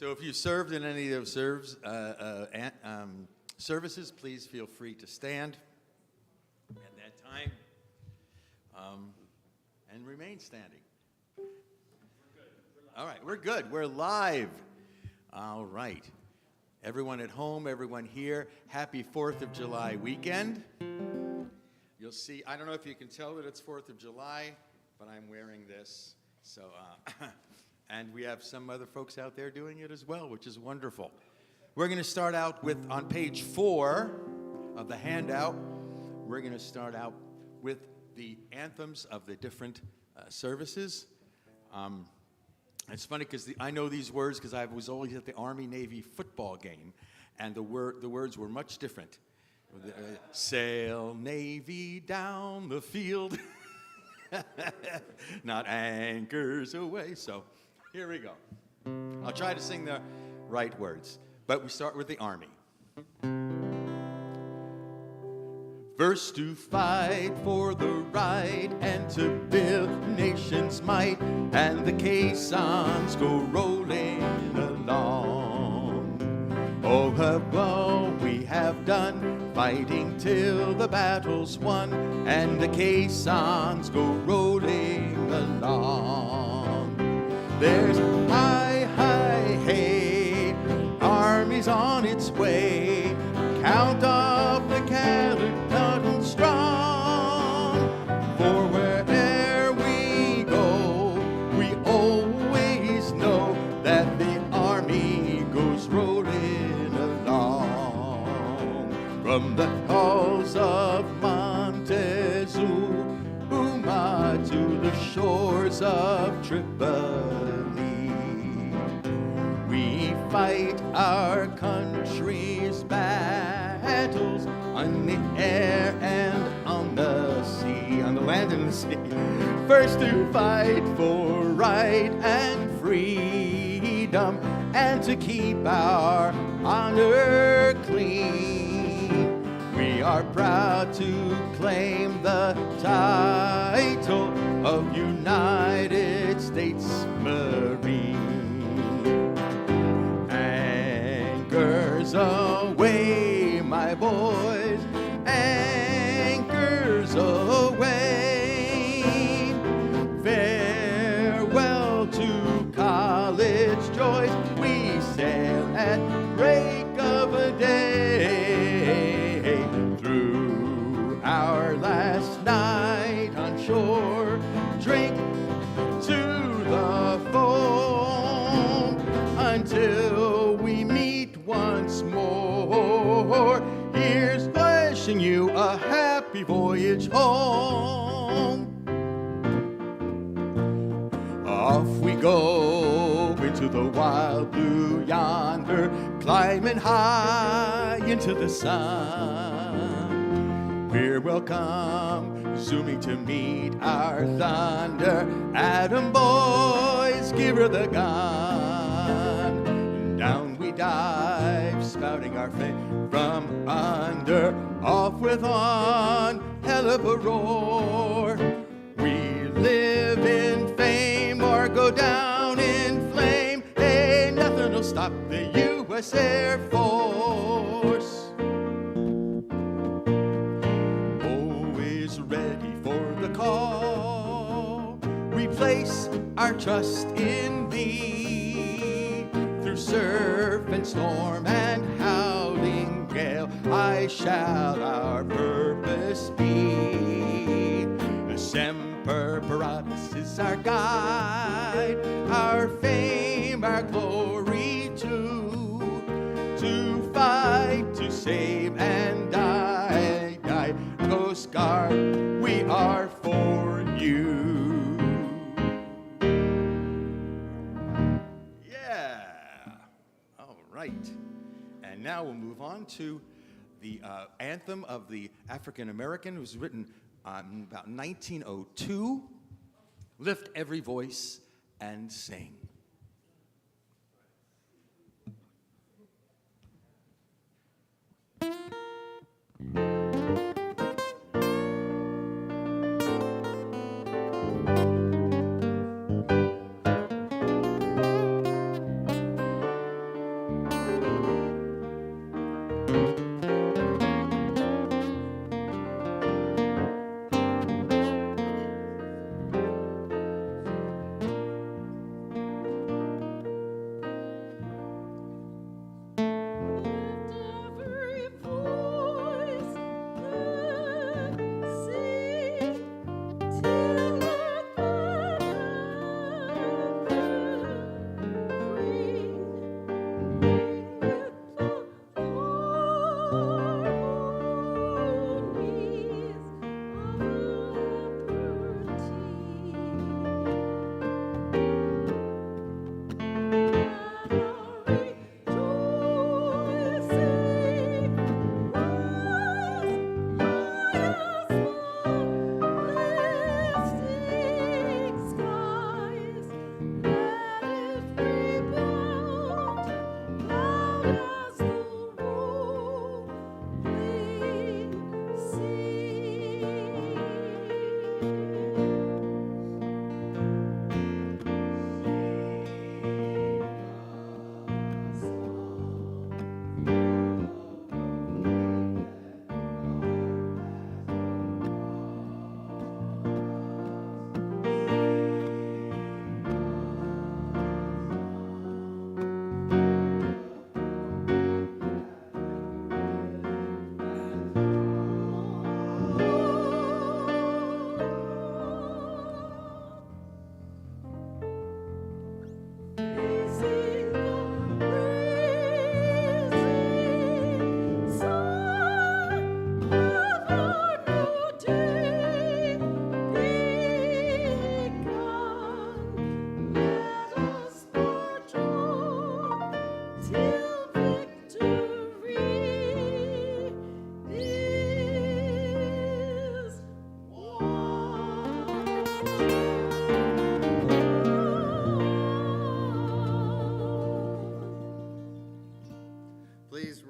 So if you served in any of those services, please feel free to stand at that time and remain standing. All right, we're good. We're live. All right. Everyone at home, everyone here, happy 4th of July weekend. You'll see, I don't know if you can tell that it's 4th of July, but I'm wearing this. So, and we have some other folks out there doing it as well, which is wonderful. We're going to start out with, on page 4 of the handout, we're going to start out with the anthems of the different services. It's funny because I know these words because I was always at the Army-Navy football game, and the words were much different. Sail Navy down the field, not anchors away. So here we go. I'll try to sing the right words, but we start with the Army. First to fight for the right and to build nation's might, and the caissons go rolling along. Oh, what we have done, fighting till the battle's won, and the caissons go rolling along. There's hi, hi, hey, army's on its way, count up the calories strong, for where'er we go, we always know that the army goes rolling along. From the halls of Montezuma to the shores of Tripoli, we fight our country's battles on the air and on the sea, on the land and the sea. First to fight for right and freedom, and to keep our honor clean. We are proud to claim the title of United States Marine. Anchors away, my boys, anchors away. Farewell to college joys, we sail at break of a day. Through our last night on shore, drink to the foam until we meet once more. Here's wishing you a happy voyage home. Off we go into the wild blue yonder, climbing high into the sun. We're welcome, zooming to meet our thunder. Atom boys, give her the gun. Down we dive, spouting our flame from under, off with one hell of a roar. We live in fame or go down in flame. Hey, nothing'll stop the U.S. Air Force. Always ready for the call, we place our trust in thee. Through surf and storm and howling gale, high shall our purpose be. Semper Paratus is our guide, our fame, our glory too. To fight, to save, and die, die. Coast Guard, we are for you. Yeah. All right. And now we'll move on to the anthem of the African American. It was written about 1902. Lift every voice and sing.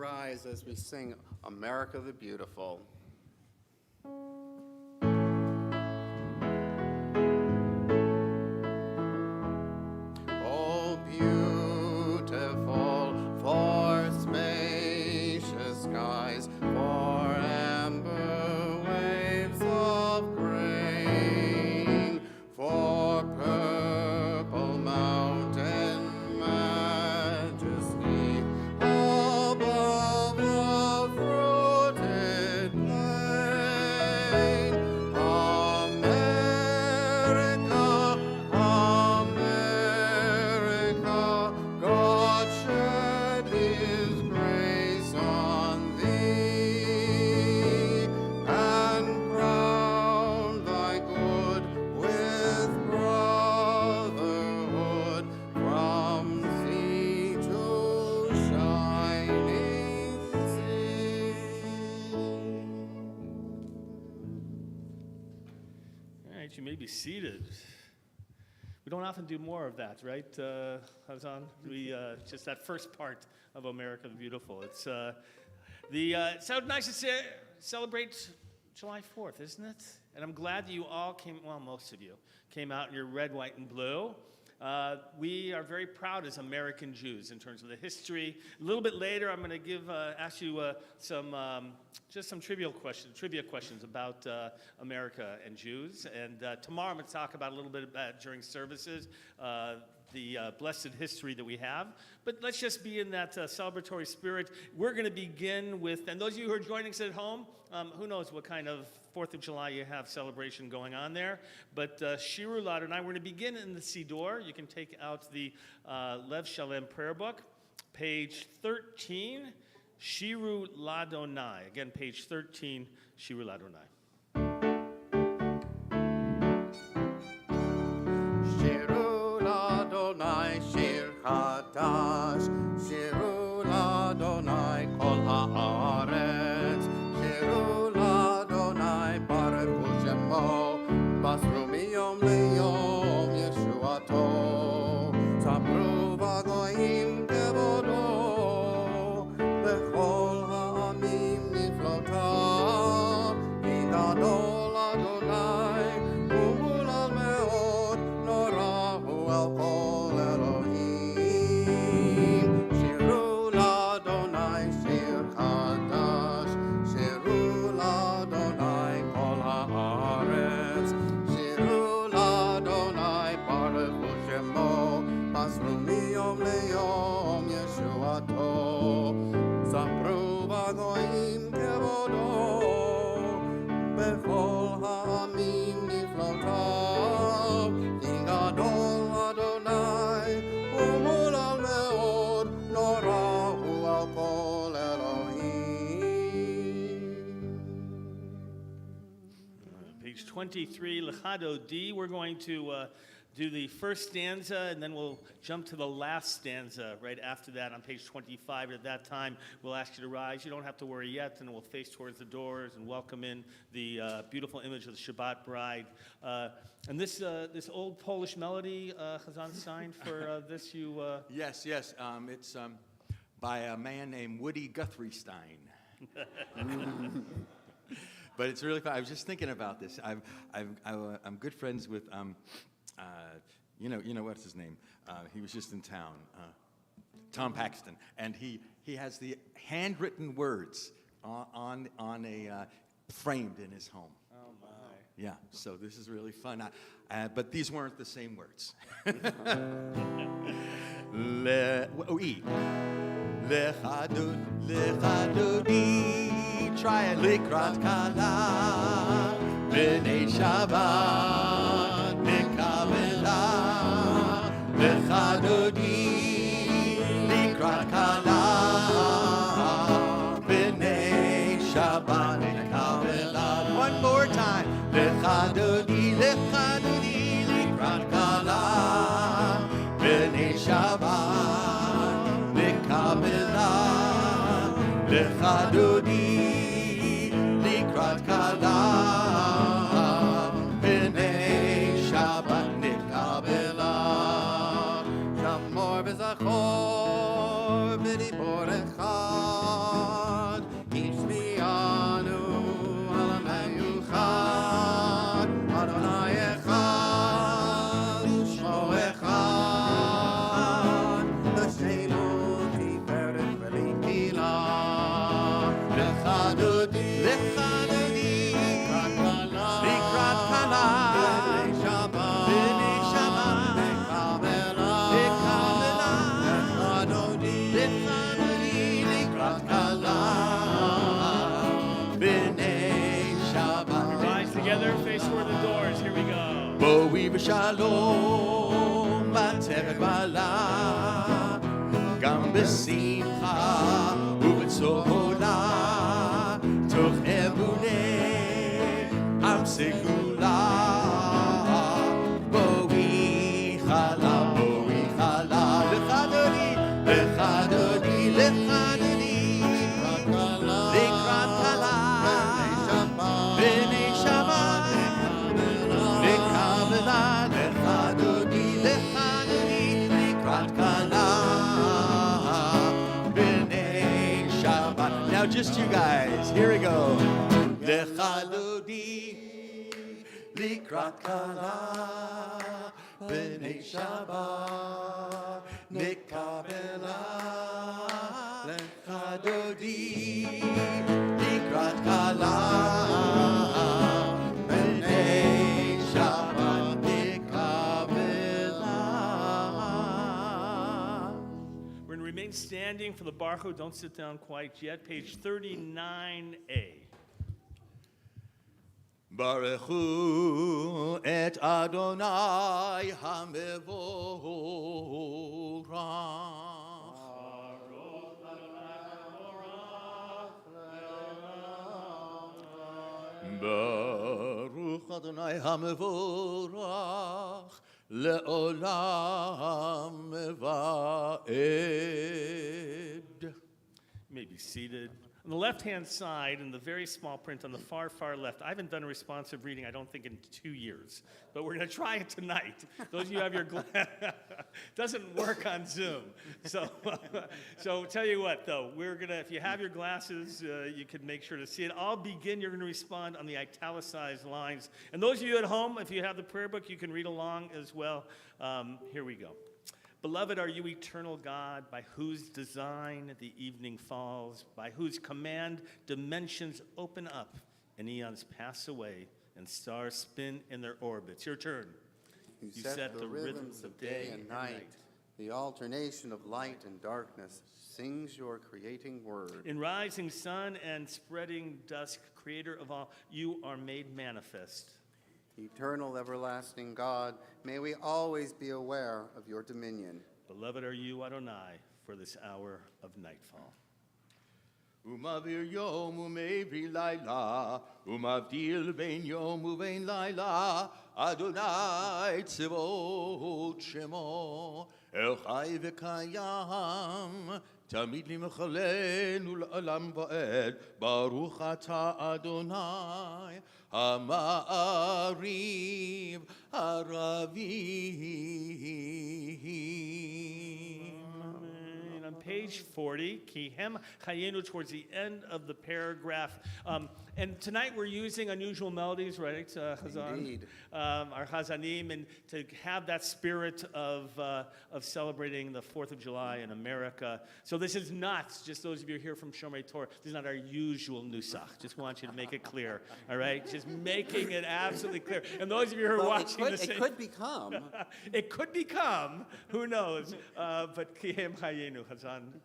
rise as we sing America the Beautiful. Oh, beautiful for spacious skies, for amber waves of grain, for purple mountain majesty, above the fruited plain. America, America, God shed His grace on thee, and crown thy good with brotherhood from sea to shining sea. All right, you may be seated. We don't often do more of that, right, Hazan? We just that first part of America the Beautiful. It's so nice to celebrate July 4th, isn't it? And I'm glad you all came. Well, most of you came out in your red, white, and blue. We are very proud as American Jews in terms of the history. A little bit later, I'm going to ask you some trivia questions about America and Jews. And tomorrow I'm going to talk about a little bit about, during services, the blessed history that we have. But let's just be in that celebratory spirit. We're going to begin with, and those of you who are joining us at home, who knows what kind of 4th of July you have celebration going on there. But Shiru Ladonai, we're going to begin in the Siddur. You can take out the Lev Shalem prayer book, page 13, Shiru Ladonai. Again, page 13, Shiru Ladonai. Shiru Ladonai, Shir Chadash, Shiru Ladonai, Kol Haaretz, Shiru Ladonai, Baruch Hu Shemo, Basru miyom liyom Yeshuato, Sapru v'goyim kevodo, Bechol ha'amim niflotav, Ki gadol Adonai, Umulal me'od, Norahu el kol Elohim. Shiru Ladonai, Shir Chadash, Shiru Ladonai, Kol haaretz, Shiru Ladonai, Baruch Hu Shemo, Basru miyom leyom Yeshuato, Sapru v'goyim kevodo, Bechol ha'amim niflotav, Ki gadol Adonai, Umulal me'od, Norahu al kol Elohim. Page 23, Lechado D. We're going to do the first stanza, and then we'll jump to the last stanza right after that on page 25. At that time, we'll ask you to rise. You don't have to worry yet, and we'll face towards the doors and welcome in the beautiful image of the Shabbat bride. And this old Polish melody, Chazan signed for this, you... Yes, it's by a man named Woody Guthriestein. But it's really fun. I was just thinking about this. I'm good friends with you know what's his name? He was just in town, Tom Paxton, and he has the handwritten words on a framed in his home. Oh my! Yeah, so this is really fun. But these weren't the same words. Lechadodi, try it. Likrat kala, b'nei Shabbat, nikavela. Lechadodi, likrat kala, b'nei Shabbat, nikavela. One more time. Lechadodi, likrat kala, b'nei Shabbat, nikavela. Lechadodi, likrat kala, b'nei Shabbat nikabela. Shamor v'zachor b'diborecha, Lechadodi, Lechadodi, Likrat Kala, Likrat Kala, B'nei B'nei Shabbat, Shabbat, Lekabela, Lekabela, Lechadodi, Likrat Kala, B'nei Shabbat. Rise together, face toward the doors. Here we go. בואי בשלום, בטבת בעלה, גם בשמחה ובצהולה, תוך אמוני עם סגולה. בואי חלה, לך אדוני, לך אדוני, לך אדוני, לקראת כלה, בני שבת, לקבלה, לך אדוני, לקראת כלה, בני שבת. Now just you guys, here we go. לך אדוני, לקראת כלה, בני שבת, נקבלה, לך אדוני, לקראת כלה, בני שבת, נקבלה. We're going to remain standing for the Baruch. Don't sit down quite yet. Page 39A. ברכו את אדוני המבורך. ברוך אדוני המבורך לעולם ועד. You may be seated. On the left-hand side, in the very small print on the far, far left, I haven't done a responsive reading, I don't think, in 2 years. But we're going to try it tonight. Those of you who have your doesn't work on Zoom. So tell you what, though, we're going to, if you have your glasses, you can make sure to see it. I'll begin. You're going to respond on the italicized lines. And those of you at home, if you have the prayer book, you can read along as well. Here we go. Beloved, are you eternal God, by whose design the evening falls, by whose command dimensions open up and eons pass away and stars spin in their orbits? Your turn. You set the rhythms of day and night. The alternation of light and darkness sings your creating word. In rising sun and spreading dusk, creator of all, you are made manifest. Eternal, everlasting God, may we always be aware of your dominion. Beloved are you, Adonai, for this hour of nightfall. ומעביר יום ומעביר לילה, ומבדיל בין יום ובין לילה, אדוני צבאות שמו, אל חי וקיים, תמיד למחלנו ולעולם ועד, ברוך אתה אדוני, המעריב הרבים. And on page 40, Kihem Chayenu, towards the end of the paragraph. And tonight we're using unusual melodies, right, Chazan? Indeed. Our Chazanim, and to have that spirit of celebrating the 4th of July in America. So this is not, just those of you here from Shomrei Torah, this is not our usual nusach. Just want you to make it clear, all right? Just making it absolutely clear. And those of you who are watching the same... It could become. It could become, who knows? But Kihem Chayenu, Chazan.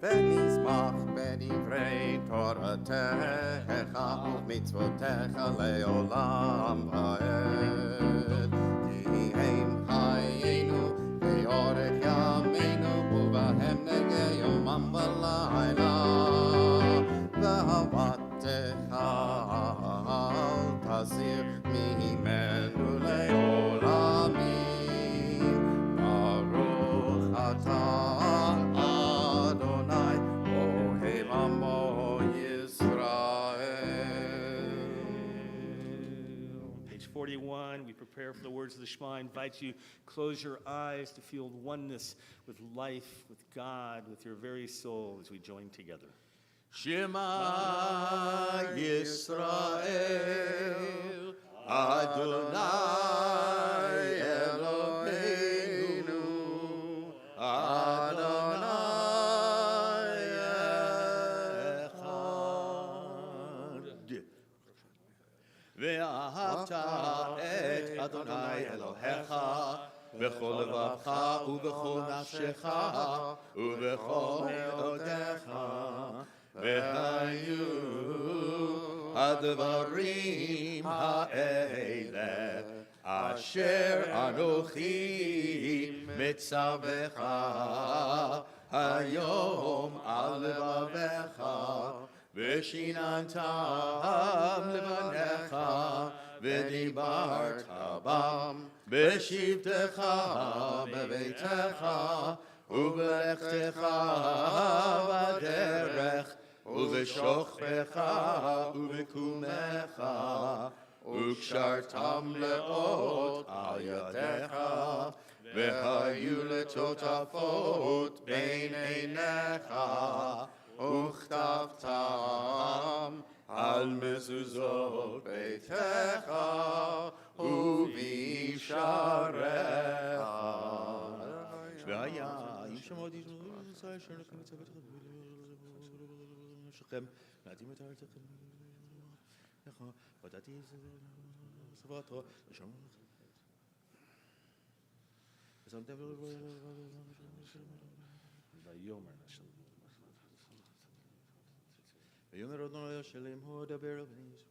ונשמח בדברי תורתך ומצוותיך לעולם ועד. כי הם חיינו ואורך ימינו ובהם נגע יומם ולילה. ואהבתך אל תסיר ממנו לעולמים. ברוך אתה Page 41, we prepare for the words of the Shema. I invite you, close your eyes to feel oneness with life, with God, with your very soul as we join together. Shema Yisrael, Adonai Eloheinu, Adonai אלוהיך בכל לבבך ובכל נפשך ובכל מאודיך והיו הדברים האלה אשר אנוכי מצווך היום על לבביך ושיננתם לבניך ודיברת בם בשבתך בביתך ובלכתך בדרך ובשוכבך ובקומך וקשרתם לאות על ידיך והיו לטוטפות בין עיניך וכתבתם על מזוזות ביתך ובשעריך. והיה אם שמעתי ישראל אשר לכם מצוותיכם נפשכם נעדים את ארצכם ודעתי סברתו ושמעו ושמתם ויאמר ויאמר אדוני אשלים הוא דבר אל בני ישראל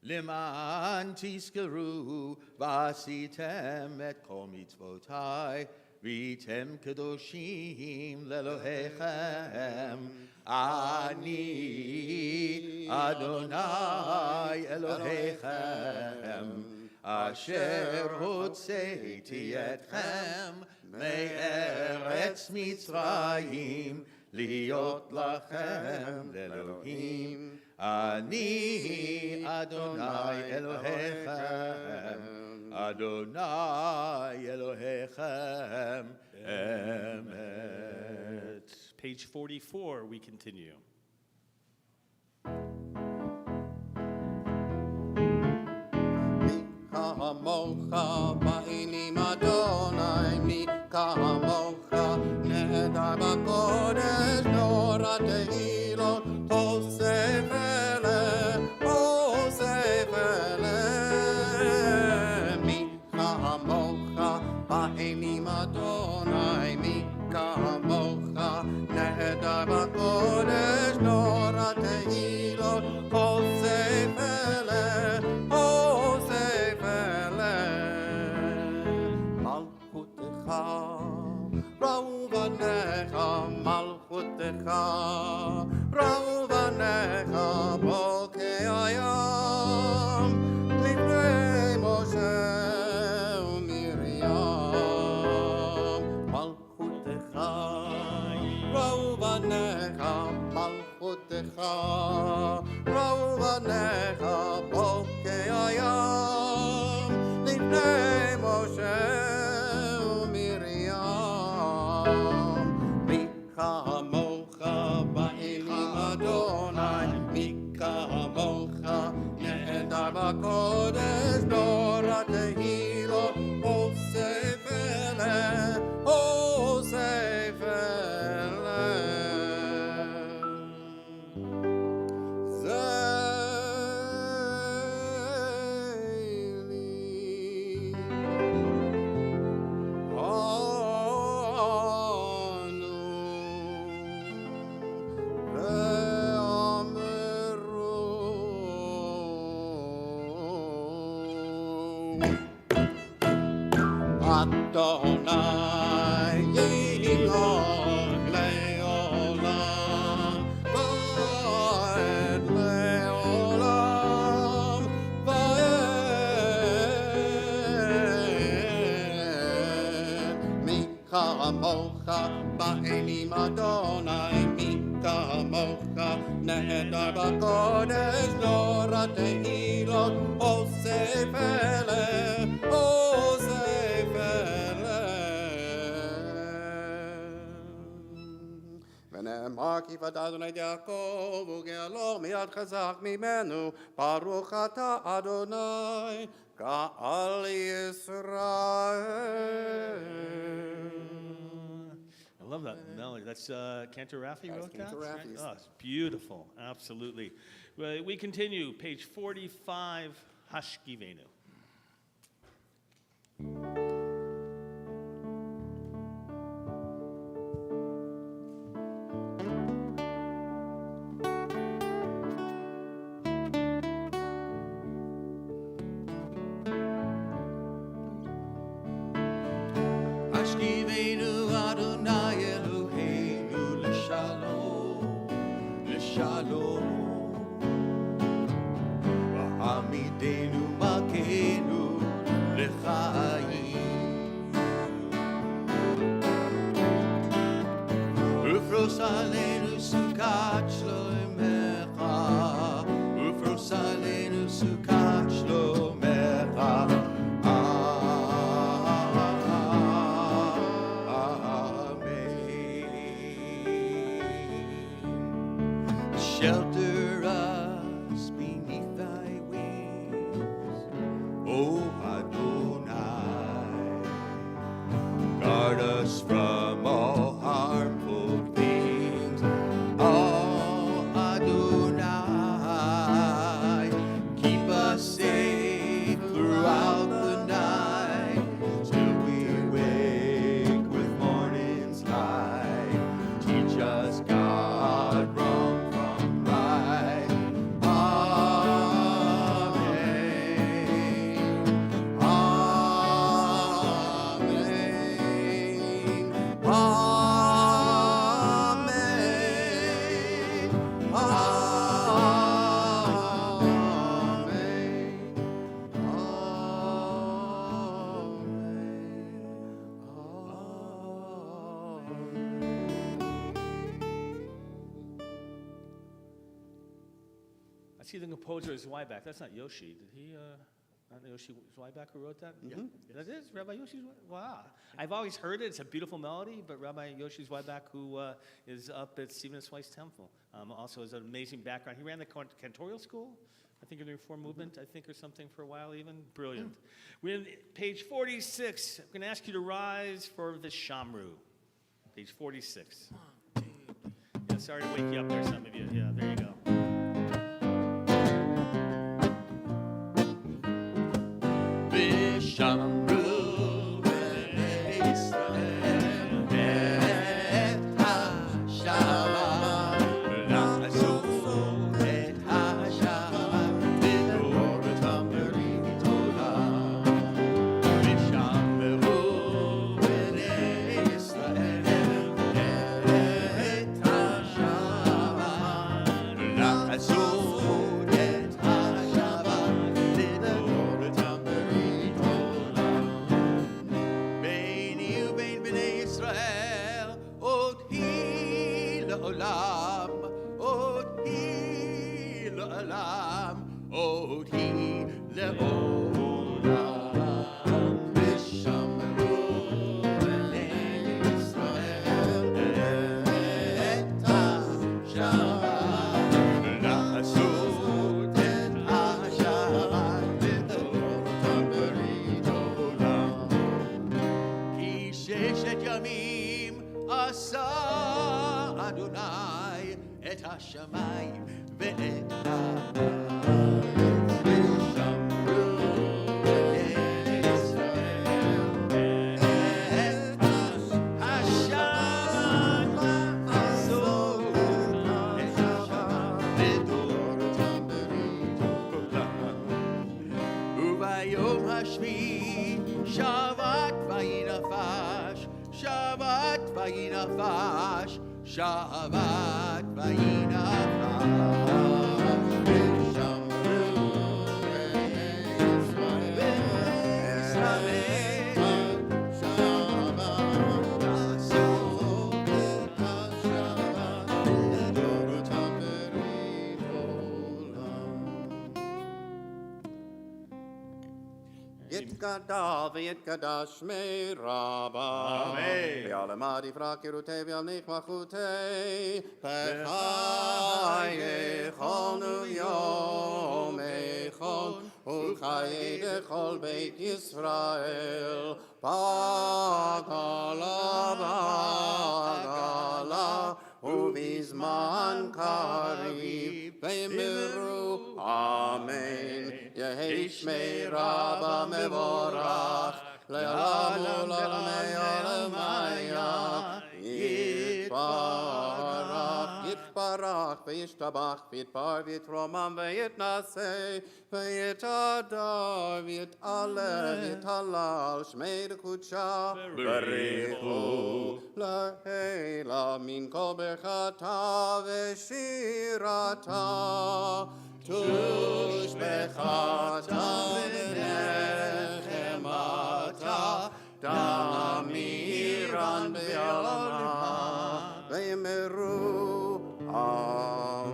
למען תזכרו ועשיתם את כל מצוותיי והייתם קדושים לאלוהיכם אני אדוני אלוהיכם אשר הוצאתי אתכם מארץ מצרים להיות לכם לאלוהים אני אדוני אלוהיכם אדוני אלוהיכם אמת. Page 44, we continue. כמוך בעינים אדוני, מי כמוך נהדר בקודש, נורא תהילות, אוסף אלה, מי כמוך בעינים אדוני, מי כמוך נהדר בקודש, נורא תהילות, אוסף אלה, מלכותך, ראו בניך, מלכותך, ראו בניך, בוקע הים, לפני משה ומרים. מלכותך, ראו בניך, מלכותך, ראו בניך, בוקע הים, לפני משה כמוך בעינים אדוני, מי כמוך נהדר בקודש, נורא תהילות, אוסף אלה, אוסף אלה. זה לי אדוני ימלוך לעולם ועד לעולם ועד. מי כמוך בעינים אדוני, מי כמוך נהדר בקודש, נורא תהילות, אוסף אלה, אוסף אלה. ונאמר כי פדה אדוני את יעקב וגאלו מיד חזק ממנו, ברוך אתה אדוני גאל ישראל. love that melody. That's Cantor Raffi wrote that? Cantor Raffi's. Oh, it's beautiful. Absolutely. Well, we continue. Page 45, Hashkivenu. Ashkivenu Adonai Eloheinu l'shalom, l'shalom. V'hamidenu malkeinu l'chaim. Ufros aleinu sukat shlomecha, ufros aleinu sukat shlomecha. Shelter us beneath thy wings, O Adonai. Guard us from all harmful things, O Adonai. Keep us safe throughout the night, till we wake with morning's light. Teach us, God, wrong from right. Amen. Amen. I see the composer is Zweiback. That's not Yoshi. Did he, not Yoshi Zweiback who wrote that? Yeah. That is Rabbi Yoshi Zweiback. Wow. I've always heard it. It's a beautiful melody, but Rabbi Yoshi Zweiback, who is up at Stephen S. Weiss Temple, also has an amazing background. He ran the cantorial school, I think in the Reform movement, I think, or something for a while even. Brilliant. We're in page 46. I'm going to ask you to rise for the Shamru. Page 46. Yeah, sorry to wake you up there, some of you. Yeah, there you go. Shamru b'nei Yisrael et ha-Shabbat, la'asot et ha-Shabbat b'toratam b'ritolam. V'shamru b'nei Yisrael et ha-Shabbat, la'asot et ha-Shabbat b'toratam b'ritolam. Beini ubein b'nei Yisrael od hi la'olam, od hi la'olam, od hi la'olam. V'shamru b'nei Yisrael et ha-Shabbat, la'asot et ha-Shabbat b'toratam b'ritolam. כי ששת ימים עשה אדוני את השמיים ואת הארץ. ושמרו בני ישראל את השבת לעשות את השבת בדורתם בריתולם. וביום השביעי שבת ויהי נפש, שבת ויהי נפש, שבת ויהי נפש. יתגדל ויתקדש שמי רבה. אמן. ועל עמד יפרח קירותי ועל נשמחותי. בחייכנו יום אחד וחיי לכל בית ישראל, בעגלה בעגלה, ובזמן קריב ואמרו אמן. יהי שמי רבה מבורך, לעולם ולעולמי עולמיה, יתברך, יתברך וישתבח, ויתפאר ויתרומם ויתנשא, ויתהדר ויתעלה ויתהלל, שמי לקודשה בריחו, לעילה מן כל ברכתה ושירתה, תושבחתה ונחמתה, דמירן בעלמה, ואמרו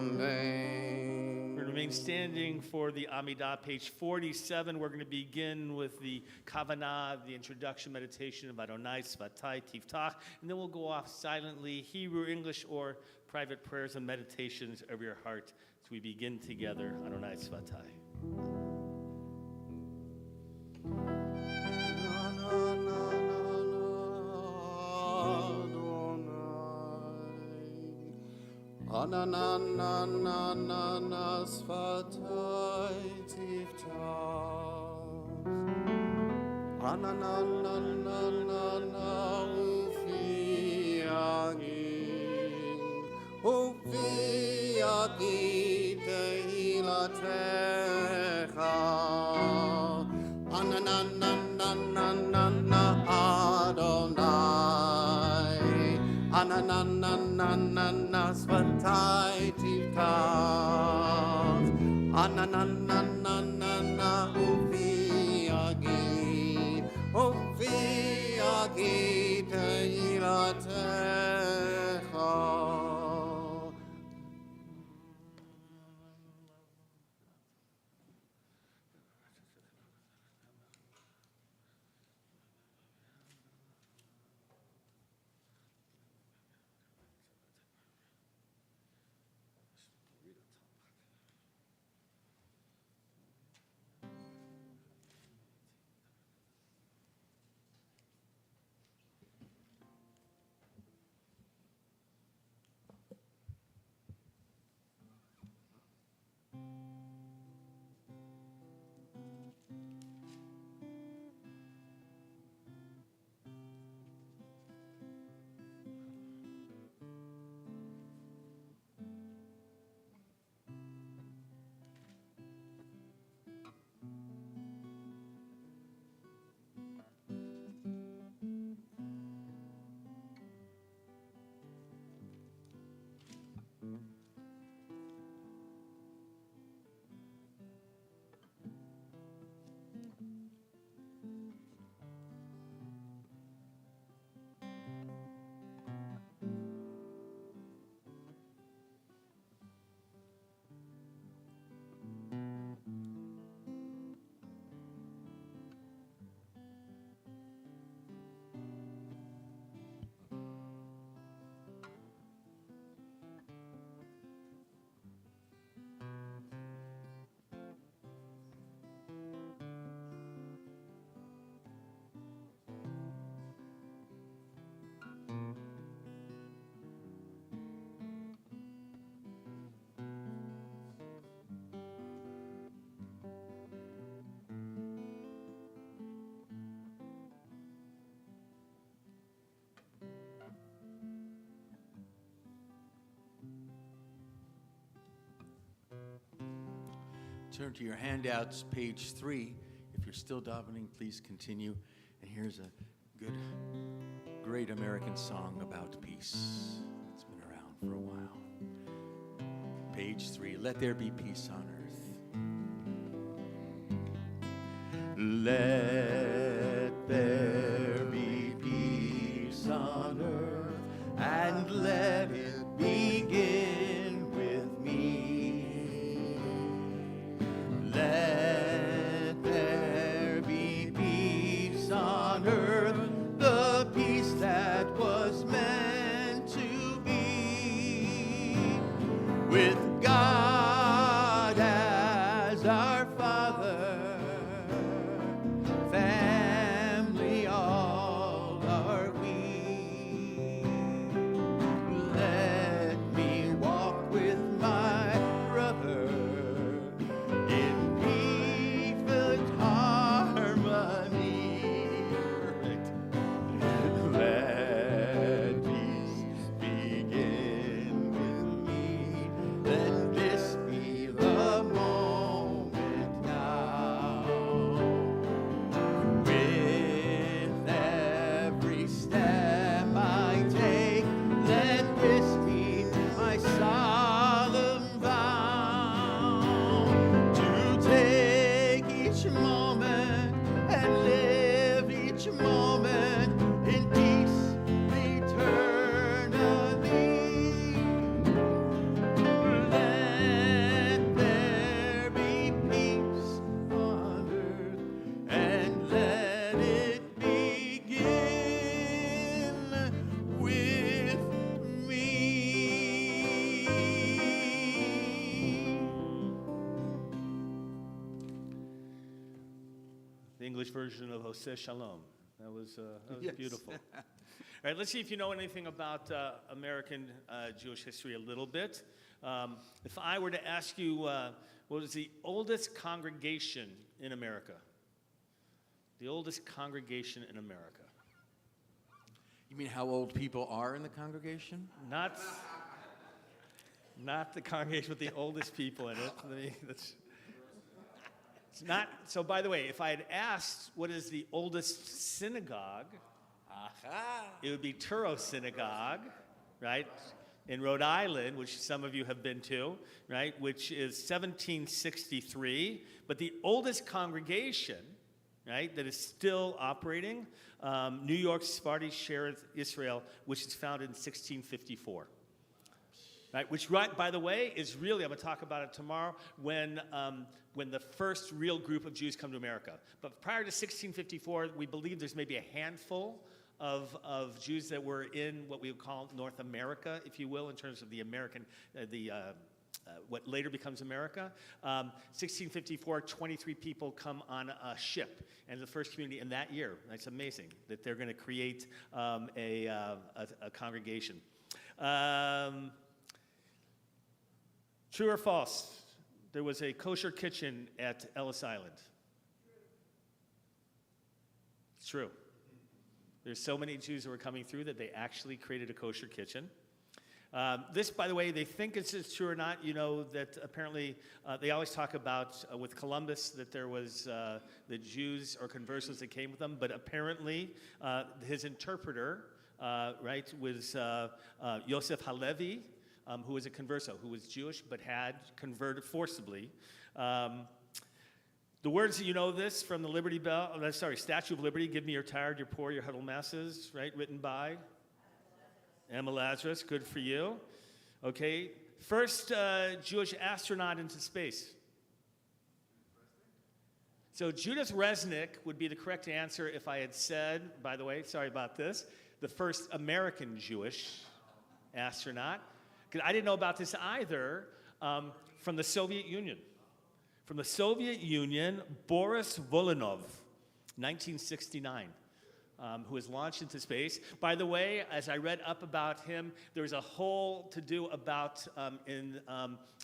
Amen. We remain standing for the Amidah, page 47. We're going to begin with the Kavanah, the introduction meditation of Adonai Svatai Tiftach, and then we'll go off silently, Hebrew, English, or private prayers and meditations of your heart as we begin together Adonai Svatai. Ananana svatai tiftach, Ananana ufiagi tehilatecha, Ananana Adonai, Ananana svatai tiftach, Ananana ufiagi tehilatecha. Turn to your handouts, page 3. If you're still davening, please continue. And here's a good, great American song about peace. It's been around for a while. Page 3, let there be peace on earth. Let there be peace on earth, and let it begin with me. Let there be peace on earth, the peace that was meant to be, with God as our Father, the English version of Oseh Shalom. That was Yes. beautiful. All right, let's see if you know anything about American Jewish history a little bit. If I were to ask you, what was the oldest congregation in America? The oldest congregation in America. You mean how old people are in the congregation? Not the congregation with the oldest people in it. It's not. So, by the way, if I had asked what is the oldest synagogue, it would be Touro Synagogue, right, in Rhode Island, which some of you have been to, right, which is 1763. But the oldest congregation, right, that is still operating, New York Sephardi Shearith Israel, which is founded in 1654. Right, which, by the way, is really, I'm going to talk about it tomorrow, when the first real group of Jews come to America. But prior to 1654, we believe there's maybe a handful of Jews that were in what we would call North America, if you will, in terms of the American, what later becomes America. 1654, 23 people come on a ship, and the first community in that year. That's amazing that they're going to create a congregation. True or false? There was a kosher kitchen at Ellis Island. It's true. There's so many Jews who were coming through that they actually created a kosher kitchen. This, by the way, they think it's true or not. You know that apparently they always talk about with Columbus that there was the Jews or conversos that came with them, but apparently his interpreter, right, was Yosef Halevi, who was a converso, who was Jewish but had converted forcibly. The words that you know this from the Statue of Liberty, give me your tired, your poor, your huddled masses, right, written by Emma Lazarus, good for you. Okay, first Jewish astronaut into space. So Judith Resnick would be the correct answer if I had said, by the way, sorry about this, the first American Jewish astronaut. Because I didn't know about this either, from the Soviet Union. From the Soviet Union, Boris Volynov, 1969. Who was launched into space. By the way, as I read up about him, there was a whole to-do about in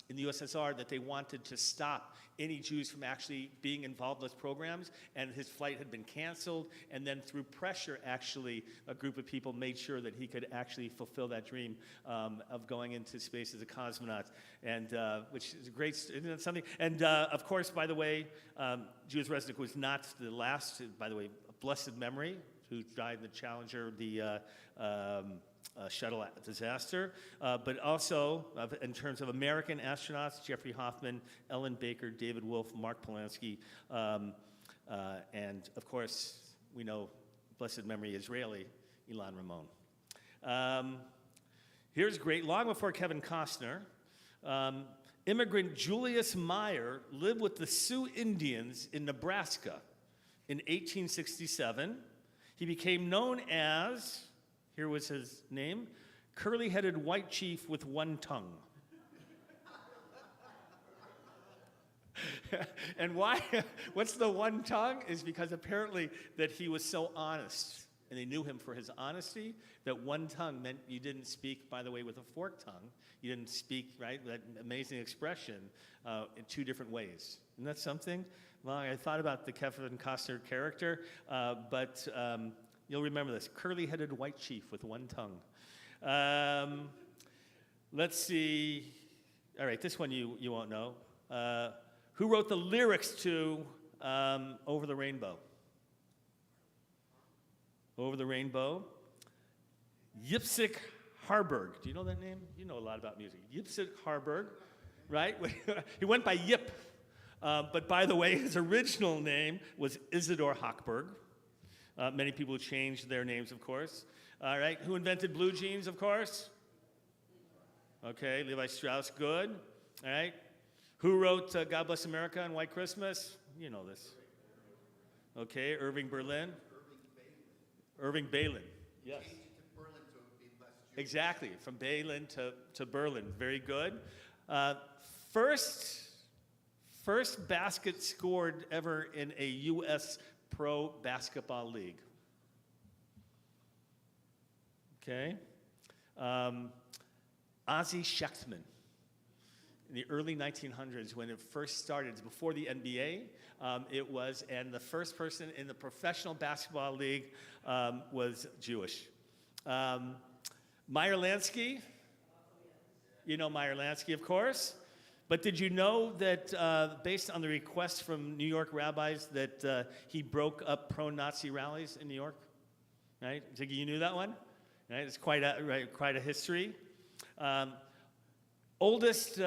the USSR that they wanted to stop any Jews from actually being involved in those programs, and his flight had been canceled, and then through pressure, actually, a group of people made sure that he could actually fulfill that dream of going into space as a cosmonaut, and which is a great, isn't that something? And of course, by the way, Judith Resnick was not the last, by the way, blessed memory, who died in the Challenger, the shuttle disaster, but also in terms of American astronauts, Jeffrey Hoffman, Ellen Baker, David Wolf, Mark Polanski, and of course, we know blessed memory Israeli, Ilan Ramon. Here's great, long before Kevin Costner, immigrant Julius Meyer lived with the Sioux Indians in Nebraska in 1867. He became known as, here was his name, curly-headed white chief with one tongue. And why? What's the one tongue? Is because apparently that he was so honest, and they knew him for his honesty, that one tongue meant you didn't speak, by the way, with a forked tongue. You didn't speak, right, that amazing expression in two different ways. Isn't that something? Well, I thought about the Kevin Costner character, but you'll remember this. Curly-headed white chief with one tongue. Let's see. All right, this one you won't know. Who wrote the lyrics to Over the Rainbow? Over the Rainbow. Yitzhak Harburg. Do you know that name? You know a lot about music. Yitzhak Harburg, right? He went by Yip. But by the way, his original name was Isidore Hochberg. Many people changed their names, of course. All right, who invented blue jeans, of course? Okay, Levi Strauss, good. All right. Who wrote God Bless America and White Christmas? You know this. Okay, Irving Berlin. Irving Balin, yes. Exactly, from Balin to Berlin, very good. First basket scored ever in a U.S. pro basketball league? Okay. Ozzie Schechtman. In the early 1900s, when it first started, before the NBA, and the first person in the professional basketball league was Jewish. Meyer Lansky, you know Meyer Lansky, of course. But did you know that based on the request from New York rabbis that he broke up pro-Nazi rallies in New York? Right? Ziggy, you knew that one? Right? It's quite a history. Oldest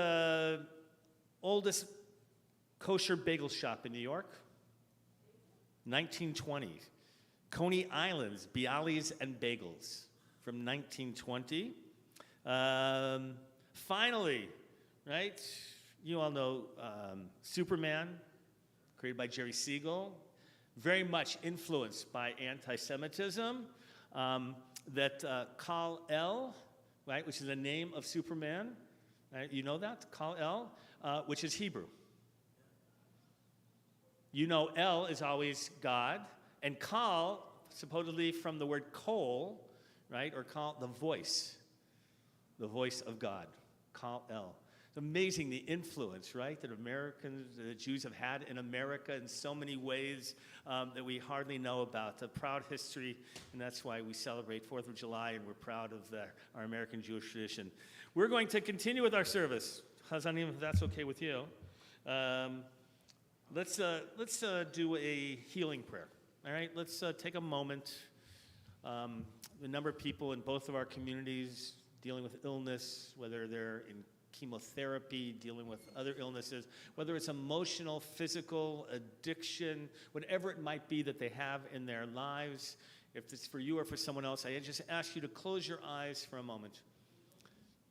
kosher bagel shop in New York, 1920. Coney Island's Bialys and Bagels from 1920. Finally, right? You all know Superman, created by Jerry Siegel, very much influenced by anti-Semitism. That Kal-El, right, which is the name of Superman, right? You know that, Kal-El, which is Hebrew. You know El is always God, and Kal, supposedly from the word kol, right, or Kal, the voice of God, Kal-El. It's amazing the influence, right, that the Jews have had in America in so many ways that we hardly know about. A proud history, and that's why we celebrate 4th of July, and we're proud of our American Jewish tradition. We're going to continue with our service. Hazanim, if that's okay with you. Let's do a healing prayer. All right, let's take a moment. The number of people in both of our communities dealing with illness, whether they're in chemotherapy, dealing with other illnesses, whether it's emotional, physical, addiction, whatever it might be that they have in their lives. If it's for you or for someone else, I just ask you to close your eyes for a moment.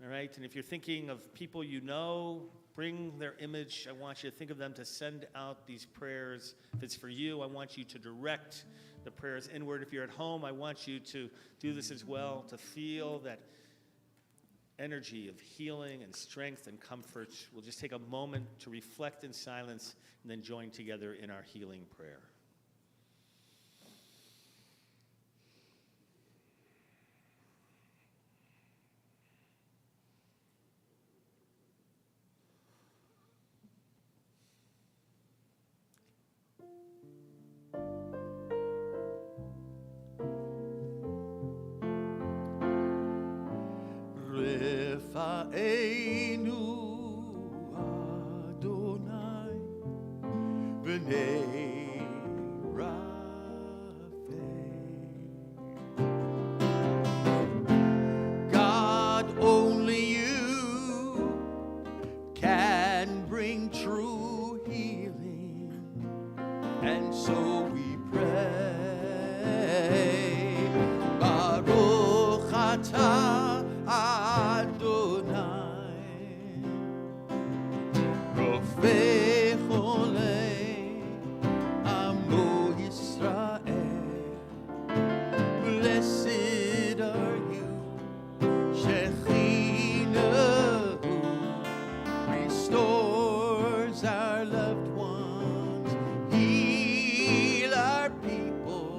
All right, and if you're thinking of people you know, bring their image. I want you to think of them to send out these prayers. If it's for you, I want you to direct the prayers inward. If you're at home, I want you to do this as well, to feel that energy of healing and strength and comfort. We'll just take a moment to reflect in silence and then join together in our healing prayer. Refa'enu Adonai B'nei Rapha. God, only you can bring true healing, and so we pray. Baruch atah Adonai, Rofei Cholei Amo Yisrael. Blessed are you, Shekhinah, restores our loved ones, heal our people.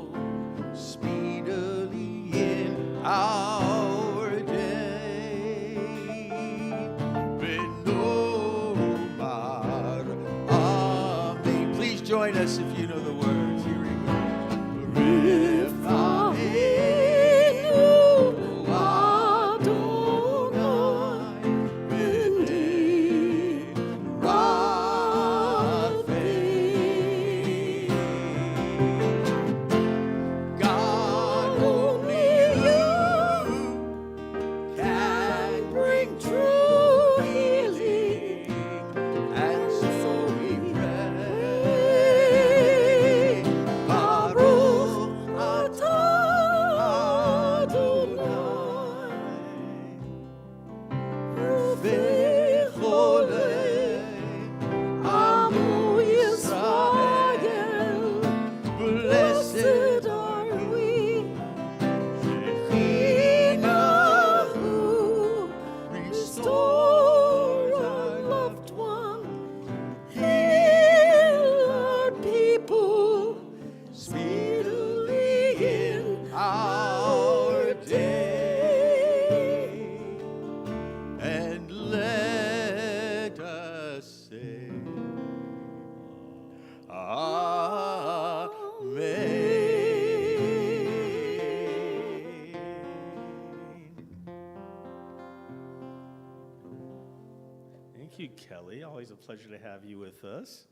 Thank you, Kelly. Always a pleasure to have you with us.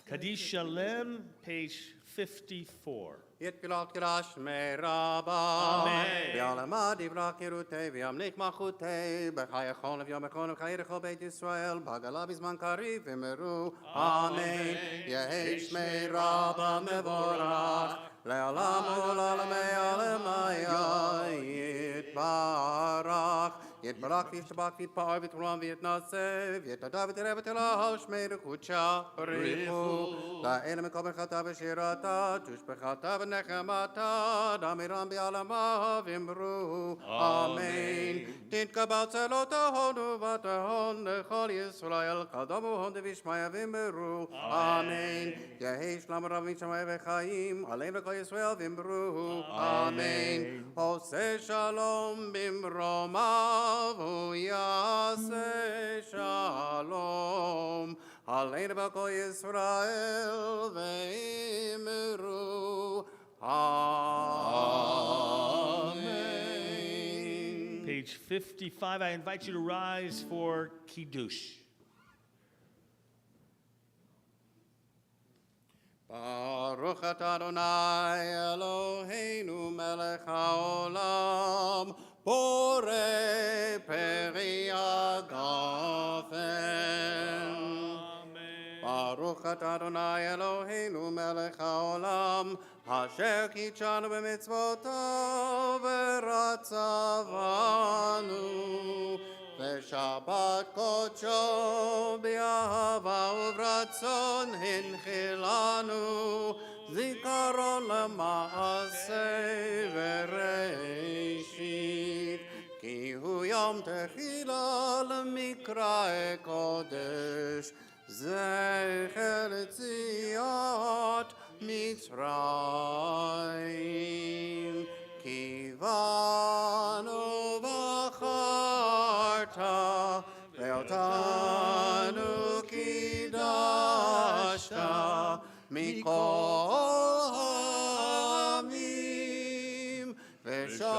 Kaddish Shalem, page 54. יתגלות קדש מרבה, בעלמה דברה חירותי, וימליך מלכותי, בחיי יכול ויום יכול וחיי לכל בית ישראל, בעגלה בזמן קריב אמרו, אמן. יהי שמי רבה מבורך, לעולם ולעולמי עולמיה יתברך. יתברך וישתבח ויתפאר ויתרום ויתנשא, ויתודה ותראה ותלה שמי רחוצה בריחו, לאלה מכל ברכתה ושירתה, תושבחתה ונחמתה, דמירם בעלמה ואמרו, אמן. תתקבל צלות ההון ובתהון לכל ישראל, קדום והון דבישמיא ואמרו, אמן. יהי שלום רב משמיים וחיים, עליהם לכל ישראל ואמרו, אמן. עושה שלום במרומיו ויעשה שלום, עלינו בכל ישראל ואמרו, amen. Page 55, I invite you to rise for Kiddush. ברוך אתה אדוני אלוהינו מלך העולם, בורא פרי הגפן. ברוך אתה אדוני אלוהינו מלך העולם, אשר קידשנו במצוותיו ורצבנו, ושבת קודשו באהבה וברצון הנחילנו, זיכרון למעשה וראשית, כי הוא יום תחילה למקרא קודש, זכר ליציאת מצרים. כי בנו בחרת ואותנו קידשת מכל העמים, ושבת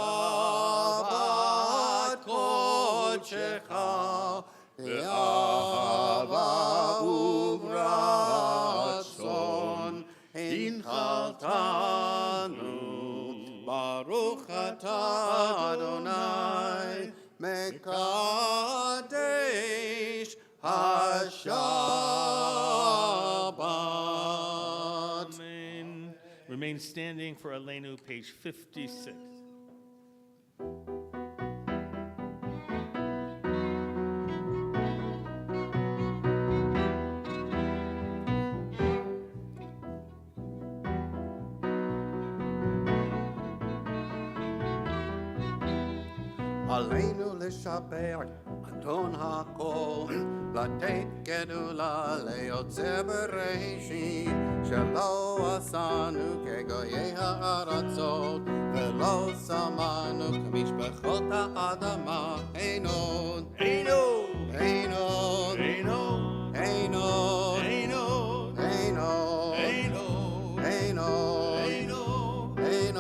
קודשך באהבה וברצון הנחלתנו. ברוך אתה אדוני מקדש השבת. Amen. Remain standing for Aleinu, page 56. עלינו לשבח אדון הכל, לתת גדולה ליוצא בראשית, שלא עשנו כגויי הארצות, ולא שמנו כמשפחות האדמה. אין עוד, אין עוד, אין עוד, אין עוד, אין עוד, אין עוד, אין עוד, אין עוד, אין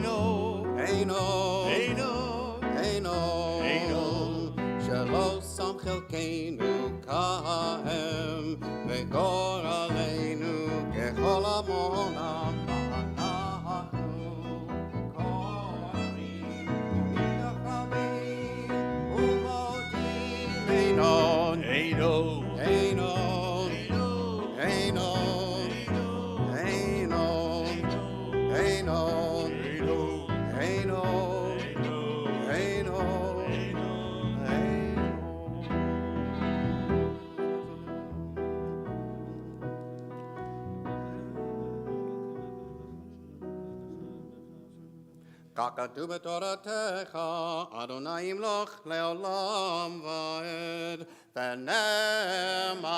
עוד, אין עוד, אין עוד, אין עוד, שלא שם חלקנו כהם, וגורלנו ככל עמונם. אנחנו קוראים ומתנחמים ומודים. אין עוד, אין עוד, אין עוד, אין עוד, אין עוד, אין עוד, אין עוד. כך כתוב בתורתך, אדוני ימלוך לעולם ועד, ונאמר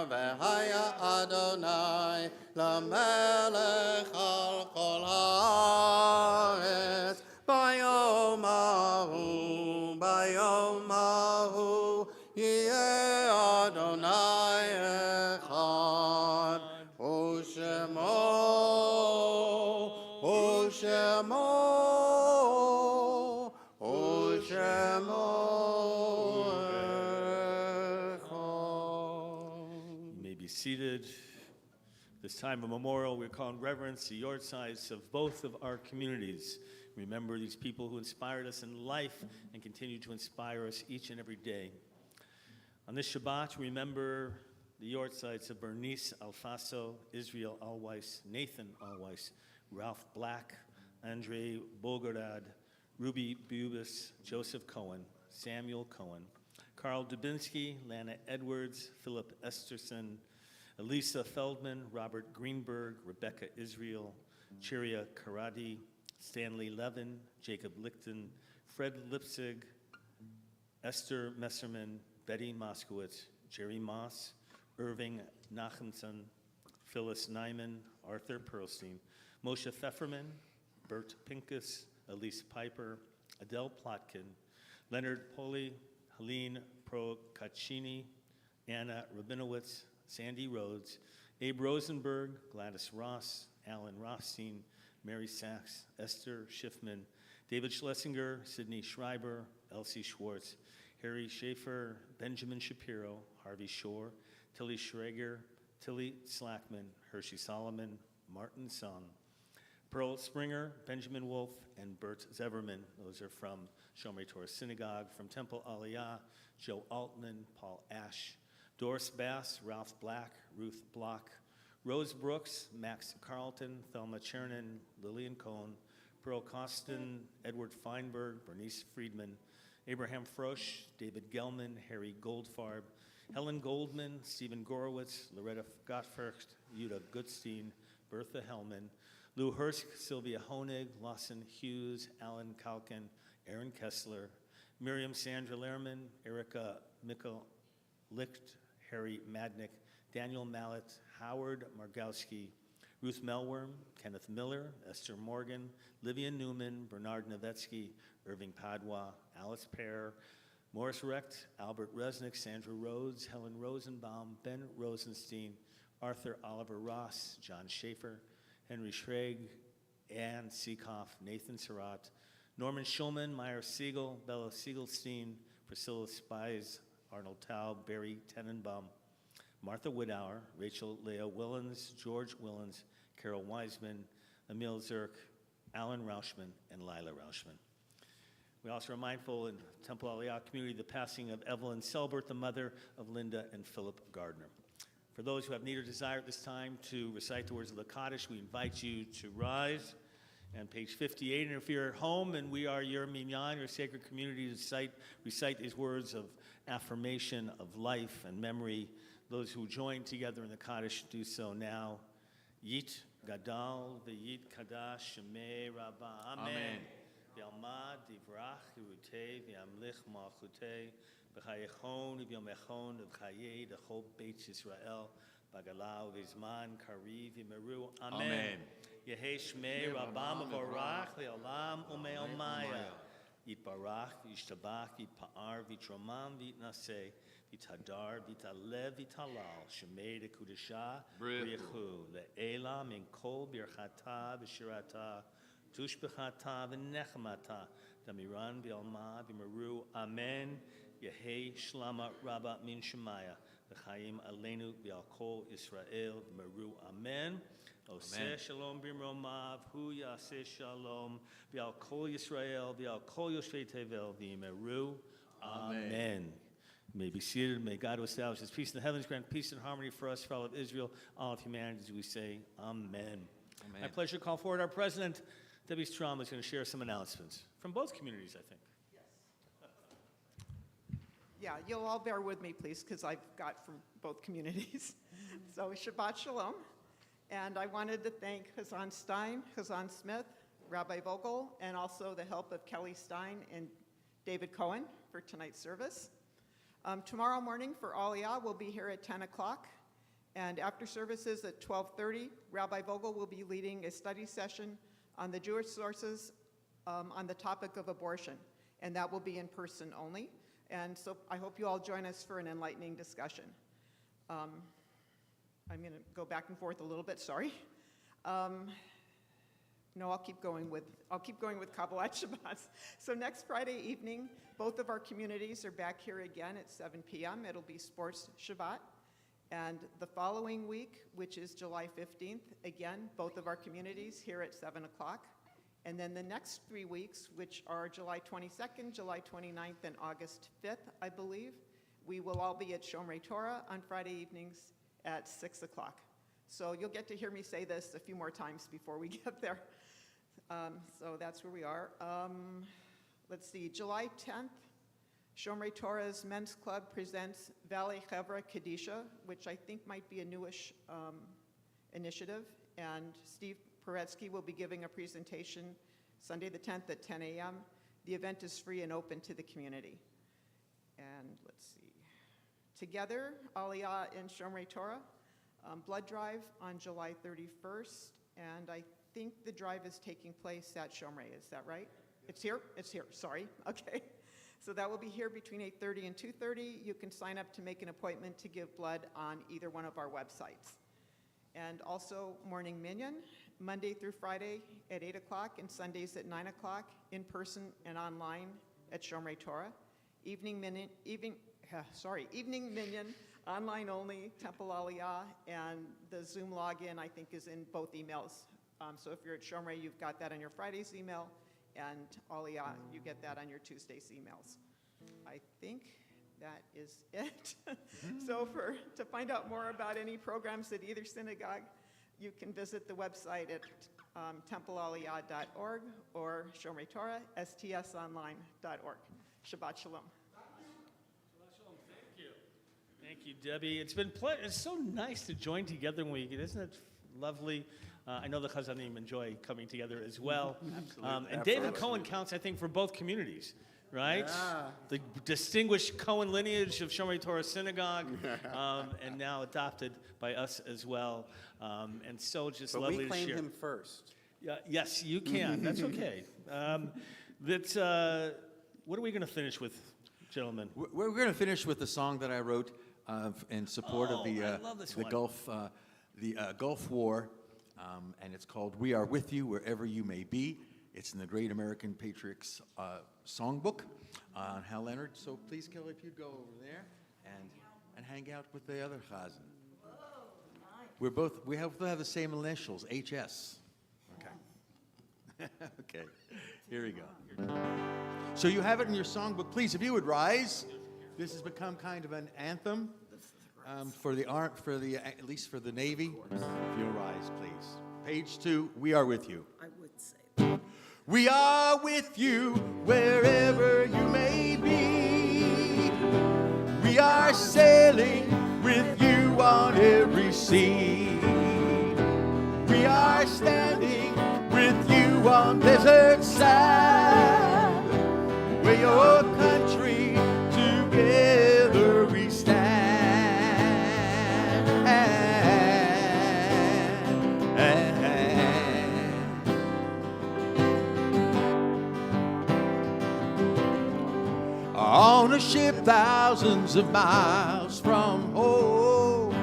והיה אדוני למלך על כל הארץ. ביום ההוא, ביום ההוא, יהיה אדוני אחד, ושמו, ושמו, ושמו אחד. seated. This time of memorial, we call in reverence the yahrzeits of both of our communities. Remember these people who inspired us in life and continue to inspire us each and every day. On this Shabbat, remember the yahrzeits of Bernice Alfaso, Israel Alweiss, Nathan Alweiss, Ralph Black, Andre Bogorad, Ruby Bubis, Joseph Cohen, Samuel Cohen, Carl Dubinsky, Lana Edwards, Philip Esterson, Elisa Feldman, Robert Greenberg, Rebecca Israel, Chiria Karadi, Stanley Levin, Jacob Lichten, Fred Lipsig, Esther Messerman, Betty Moskowitz, Jerry Moss, Irving Nachemson, Phyllis Nyman, Arthur Perlstein, Moshe Pfefferman, Bert Pincus, Elise Piper, Adele Plotkin, Leonard Poli, Helene Procaccini, Anna Rabinowitz, Sandy Rhodes, Abe Rosenberg, Gladys Ross, Alan Rothstein, Mary Sachs, Esther Schiffman, David Schlesinger, Sidney Schreiber, Elsie Schwartz, Harry Schaefer, Benjamin Shapiro, Harvey Shore, Tilly Schrager, Tilly Slackman, Hershey Solomon, Martin Song, Pearl Springer, Benjamin Wolf, and Bert Zeverman. Those are from Shomer Torah Synagogue. From Temple Aliyah, Joe Altman, Paul Ash, Doris Bass, Ralph Black, Ruth Block, Rose Brooks, Max Carlton, Thelma Chernin, Lillian Cohn, Pearl Costin, Edward Feinberg, Bernice Friedman, Abraham Frosch, David Gelman, Harry Goldfarb, Helen Goldman, Stephen Gorowitz, Loretta Gottfried, Yuda Gutstein, Bertha Hellman, Lou Hursk, Sylvia Honig, Lawson Hughes, Alan Kalkin, Aaron Kessler, Miriam Sandra Lehrman, Erica Mikkel Licht, Harry Madnick, Daniel Mallet, Howard Margowski, Ruth Melworm, Kenneth Miller, Esther Morgan, Livia Newman, Bernard Novetsky, Irving Padua, Alice Pear, Morris Recht, Albert Resnick, Sandra Rhodes, Helen Rosenbaum, Ben Rosenstein, Arthur Oliver Ross, John Schaefer, Henry Schrag, Ann Seekoff, Nathan Surratt, Norman Schulman, Meyer Siegel, Bella Siegelstein, Priscilla Spies, Arnold Taub, Barry Tenenbaum, Martha Widauer, Rachel Leah Willens, George Willens, Carol Wiseman, Emil Zirk, Alan Rauschman, and Lila Rauschman. We also are mindful in Temple Aliyah community the passing of Evelyn Selbert, the mother of Linda and Philip Gardner. For those who have need or desire at this time to recite the words of the Kaddish, we invite you to rise. And page 58, and if you're at home and we are your minyan, your sacred community, to recite these words of affirmation of life and memory. Those who join together in the Kaddish do so now. Yit Gadal v'Yit Kadash Shemei Rabbah. Amen. V'yalmad divrach Yerutei v'yamlich malchutei v'chayechon v'yomechon v'chayei d'chol Beit Yisrael b'gala v'zman kariv v'meru. Amen. Yehei Shmei Rabbah Mevorach le'olam u'me'omaya. Yitbarach v'yishtabach v'yitpa'ar v'yitromam v'yitnaseh v'yithadar v'yitalev v'yitalal Shemei dekudesha v'yechu le'ela min kol birchata v'shirata tushbechata v'nechmata damiran v'yalma v'meru. Amen. Yehei Shlama Rabbah min Shemaya v'chayim aleinu v'al kol Yisrael v'meru. Amen. Oseh shalom b'mromav, hu yaseh shalom, v'al kol Yisrael, v'al kol yoshvei tevel, v'yimeru. Amen. You may be seated. May God who establishes peace in the heavens grant peace and harmony for us, for all of Israel, all of humanity, as we say, Amen. Amen. My pleasure to call forward our president, Debbie Strom, is going to share some announcements from both communities, I think. Yeah, you'll all bear with me, please, because I've got from both communities. So Shabbat Shalom. And I wanted to thank Hazan Stein, Hazan Smith, Rabbi Vogel, and also the help of Kelly Stein and David Cohen for tonight's service. Tomorrow morning for Aliyah, we'll be here at 10 o'clock. And after services at 12:30, Rabbi Vogel will be leading a study session on the Jewish sources on the topic of abortion. And that will be in person only. And so I hope you all join us for an enlightening discussion. I'm going to go back and forth a little bit, sorry. No, I'll keep going with Kabbalat Shabbat. So next Friday evening, both of our communities are back here again at 7 p.m. It'll be Sports Shabbat. And the following week, which is July 15th, again, both of our communities here at 7 o'clock. And then the next 3 weeks, which are July 22nd, July 29th, and August 5th, I believe, we will all be at Shomer Torah on Friday evenings at 6 o'clock. So you'll get to hear me say this a few more times before we get there. So that's where we are. Let's see, July 10th, Shomer Torah's Men's Club presents Valley Chevra Kadisha, which I think might be a newish initiative. And Steve Paretsky will be giving a presentation Sunday the 10th at 10 a.m. The event is free and open to the community. And let's see, together, Aliyah in Shomer Torah, blood drive on July 31st, and I think the drive is taking place at Shomer, is that right? It's here? It's here, sorry, okay. So that will be here between 8:30 and 2:30. You can sign up to make an appointment to give blood on either one of our websites. And also Morning Minyan, Monday through Friday at 8 o'clock and Sundays at 9 o'clock, in person and online at Shomer Torah. Evening Minyan, online only, Temple Aliyah, and the Zoom login, I think, is in both emails. So if you're at Shomer, you've got that on your Friday's email, and Aliyah, you get that on your Tuesday's emails. I think that is it. So to find out more about any programs at either synagogue, you can visit the website at templealiyah.org or Shomer Torah, stsonline.org. Shabbat Shalom. Thank you, Debbie. It's been it's so nice to join together when we get, isn't it lovely? I know the Chazanim enjoy coming together as well. Absolutely. And David Cohen counts, I think, for both communities, right? Yeah. The distinguished Cohen lineage of Shomer Torah Synagogue, and now adopted by us as well. And so just But lovely we to claimed share. him first. Yes, you can. That's okay. What are we going to finish with, gentlemen? We're going to finish with the song that I wrote in support of I the love this the one. Gulf War, and it's called "We Are With You Wherever You May Be." It's in the Great American Patriots Songbook on Hal Leonard. So please, Kelly, if you'd go over there and hang out with the other Chazan. We have the same initials, HS. Okay. Okay. Here we go. So you have it in your songbook. Please, if you would rise. This has become kind of an anthem at least for the Navy. If you'll rise, please. Page 2, We Are With You. I would say that. We are with you wherever you may be. We are sailing with you on every sea. We are standing with you on desert sand, where your country together we stand. On a ship thousands of miles from home,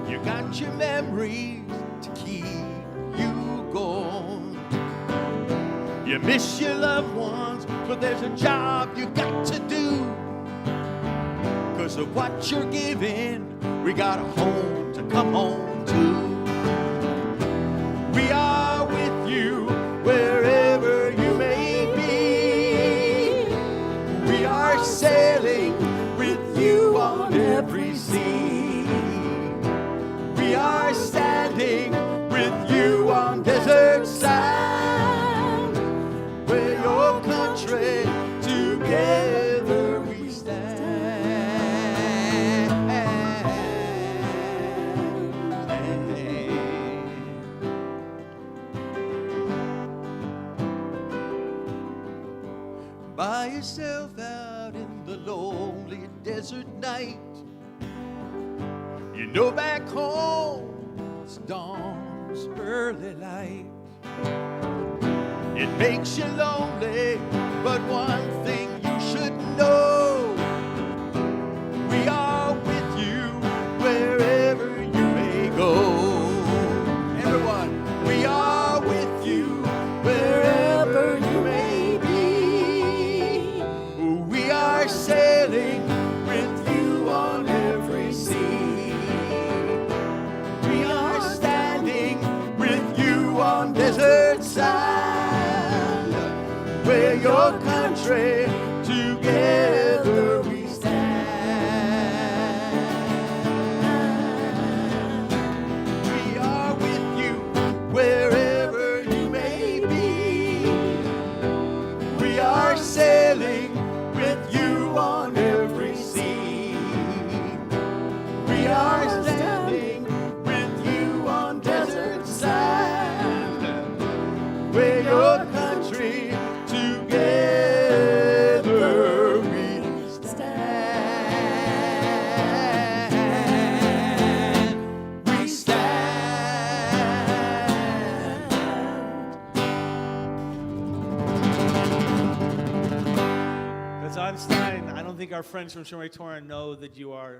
you got your memories to keep you going. You miss your loved ones, but there's a job you got to do. 'Cause of what you're giving, we got a home to come home to. We are with you wherever you may be. We are sailing with you on every sea. We are standing with you on desert sand, where your country together we stand. By yourself out in the lonely desert night, you know back home it's dawn's early light. It makes you lonely, but one thing you should know, we are with you wherever you may go. Everyone, we are with you wherever you may be. We are sailing with you on every sea. country, together we stand. We are with you wherever you may be. We are sailing with you on every sea. We are standing with you on desert sand. We're your country, together we stand. We stand. Kazan Stein, I don't think our friends from Shomer Torah know that you are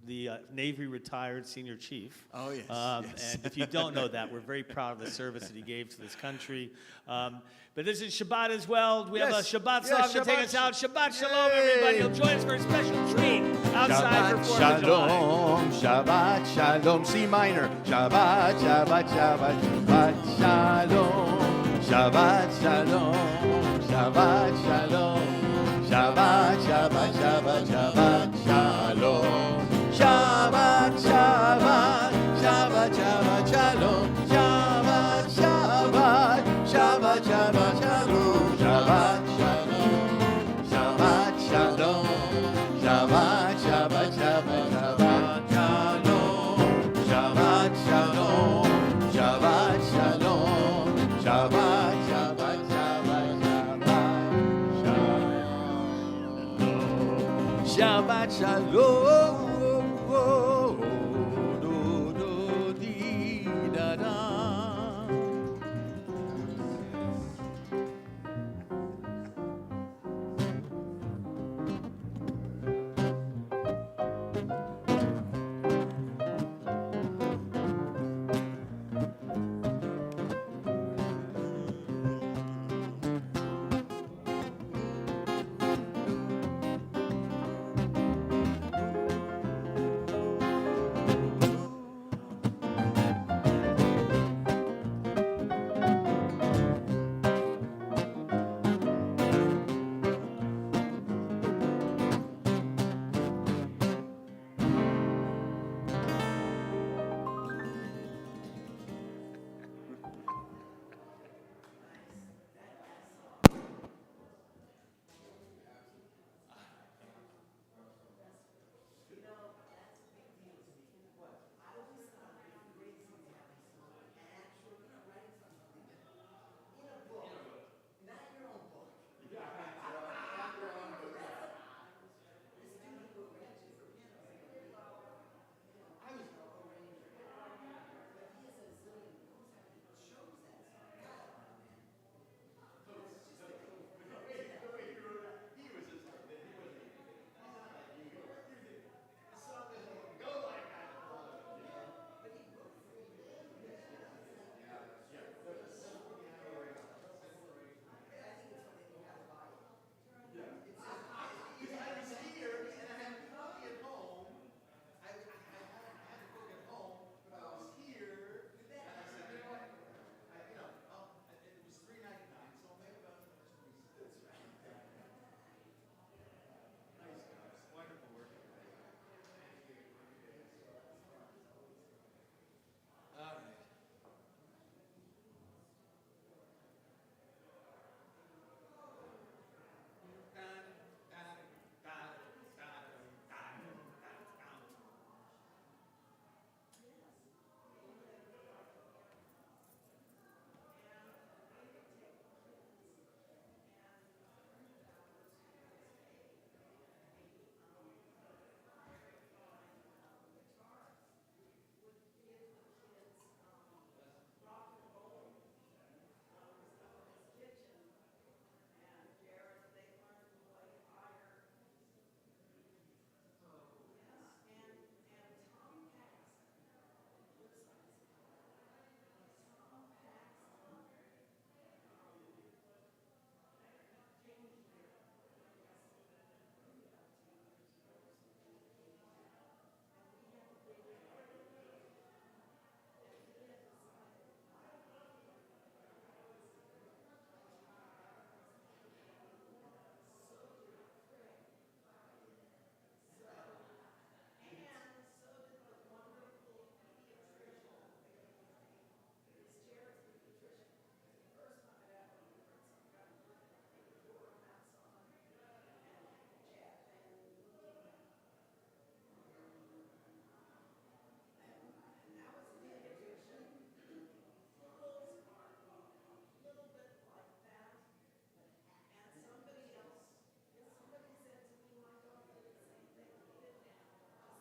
the Navy retired senior chief. Oh, yes, yes. And if you don't know that, we're very proud of the service that he gave to this country. But this is Shabbat as well. We have a Yes, Shabbat yes, song to take Shabbat us out. Shabbat Shalom, Yay. everybody. You'll join us for a special treat outside for 4th of July. Shabbat Shalom, C minor. Shabbat, Shabbat, Shabbat, Shabbat Shalom. Shabbat Shalom, Shabbat Shalom. Shabbat, Shabbat, Shabbat, Shabbat Shalom. Shabbat, Shabbat, Shabbat, Shabbat Shalom. Shabbat, Shabbat, Shabbat, Shabbat Shalom. Shabbat Shalom, Shabbat Shalom. Shabbat, Shabbat, Shabbat, Shabbat Shalom. Shabbat Shalom, Shabbat Shalom. Shabbat, Shabbat, Shabbat, Shabbat Shalom. Shabbat Shalom.